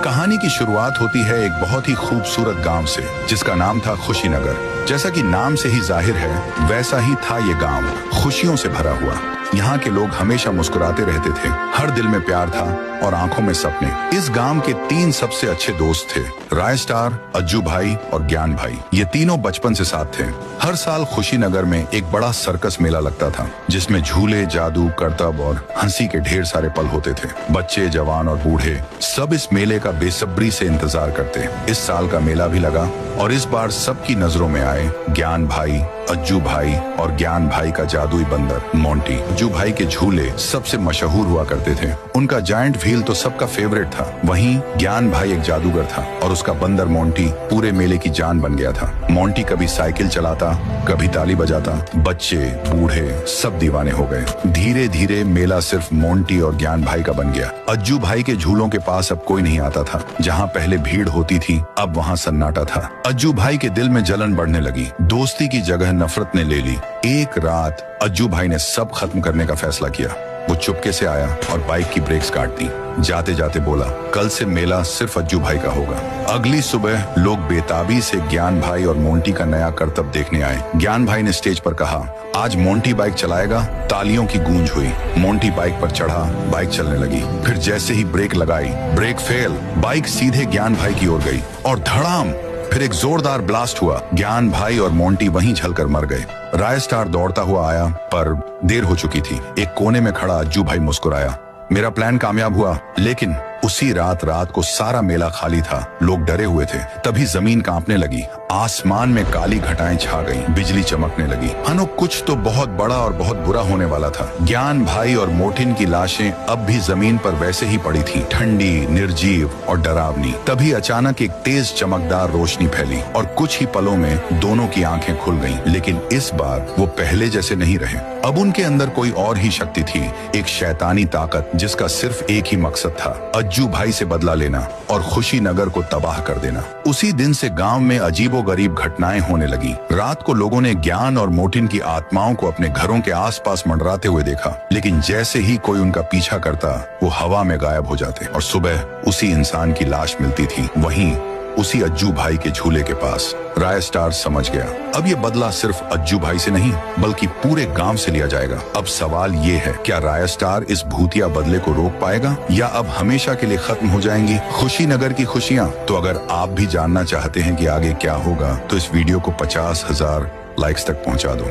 कहानी की शुरुआत होती है एक बहुत ही खूबसूरत गांव से, जिसका नाम था खुशीनगर। जैसा कि नाम से ही जाहिर है, वैसा ही था ये गांव, खुशियों से भरा हुआ। यहाँ के लोग हमेशा मुस्कुराते रहते थे, हर दिल में प्यार था और आंखों में सपने। इस गांव के 3 सबसे अच्छे दोस्त थे, राय स्टार, अज्जू भाई और ज्ञान भाई। ये तीनों बचपन से साथ थे। हर साल खुशीनगर में एक बड़ा सर्कस मेला लगता था, जिसमें झूले, जादू, करतब और हंसी के ढेर सारे पल होते थे। बच्चे, जवान और बूढ़े सब इस मेले का बेसब्री से इंतजार करते। इस साल का मेला भी लगा और इस बार सबकी नजरों में आए ज्ञान भाई, अज्जू भाई और ज्ञान भाई का जादुई बंदर मोंटी। अज्जू भाई के झूले सबसे मशहूर हुआ करते थे, उनका जायंट व्हील तो सबका फेवरेट था। वहीं ज्ञान भाई एक जादूगर था और उसका बंदर मोंटी पूरे मेले की जान बन गया था। मोंटी कभी साइकिल चलाता, कभी ताली बजाता। बच्चे, बूढ़े सब दीवाने हो गए। धीरे धीरे मेला सिर्फ मोंटी और ज्ञान भाई का बन गया। अज्जू भाई के झूलों के पास अब कोई नहीं आता था। जहाँ पहले भीड़ होती थी, अब वहाँ सन्नाटा था। अज्जू भाई के दिल में जलन बढ़ने लगी, दोस्ती की जगह नफरत ने ले ली। एक रात अज्जू भाई ने सब खत्म करने का फैसला किया। वो चुपके से आया और बाइक की ब्रेक्स काट दी। जाते जाते बोला, कल से मेला सिर्फ अज्जू भाई का होगा। अगली सुबह लोग बेताबी से ज्ञान भाई और मोंटी का नया करतब देखने आए। ज्ञान भाई ने स्टेज पर कहा, आज मोंटी बाइक चलाएगा। तालियों की गूंज हुई। मोंटी बाइक पर चढ़ा, बाइक चलने लगी। फिर जैसे ही ब्रेक लगाई, ब्रेक फेल, बाइक सीधे ज्ञान भाई की ओर गई और धड़ाम, फिर एक जोरदार ब्लास्ट हुआ। ज्ञान भाई और मोंटी वहीं जलकर मर गए। राय स्टार दौड़ता हुआ आया, पर देर हो चुकी थी। एक कोने में खड़ा अज्जू भाई मुस्कुराया, मेरा प्लान कामयाब हुआ। लेकिन उसी रात को सारा मेला खाली था, लोग डरे हुए थे। तभी जमीन कांपने लगी, आसमान में काली घटाएं छा गईं, बिजली चमकने लगी। मानो कुछ तो बहुत बड़ा और बहुत बुरा होने वाला था। ज्ञान भाई और मोटिन की लाशें अब भी जमीन पर वैसे ही पड़ी थी, ठंडी, निर्जीव और डरावनी। तभी अचानक एक तेज चमकदार रोशनी फैली और कुछ ही पलों में दोनों की आंखें खुल गईं। लेकिन इस बार वो पहले जैसे नहीं रहे। अब उनके अंदर कोई और ही शक्ति थी, एक शैतानी ताकत जिसका सिर्फ एक ही मकसद था, अज्जू भाई से बदला लेना और खुशीनगर को तबाह कर देना। उसी दिन से गांव में अजीबोगरीब घटनाएं होने लगी। रात को लोगों ने ज्ञान और मोटिन की आत्माओं को अपने घरों के आसपास मंडराते हुए देखा, लेकिन जैसे ही कोई उनका पीछा करता, वो हवा में गायब हो जाते और सुबह उसी इंसान की लाश मिलती थी, वहीं उसी अज्जू भाई के झूले के पास। राय स्टार समझ गया, अब ये बदला सिर्फ अज्जू भाई से नहीं बल्कि पूरे गांव से लिया जाएगा। अब सवाल ये है, क्या राय स्टार इस भूतिया बदले को रोक पाएगा या अब हमेशा के लिए खत्म हो जाएंगी खुशीनगर की खुशियां? तो अगर आप भी जानना चाहते हैं कि आगे क्या होगा, तो इस वीडियो को 50,000 लाइक्स तक पहुंचा दो।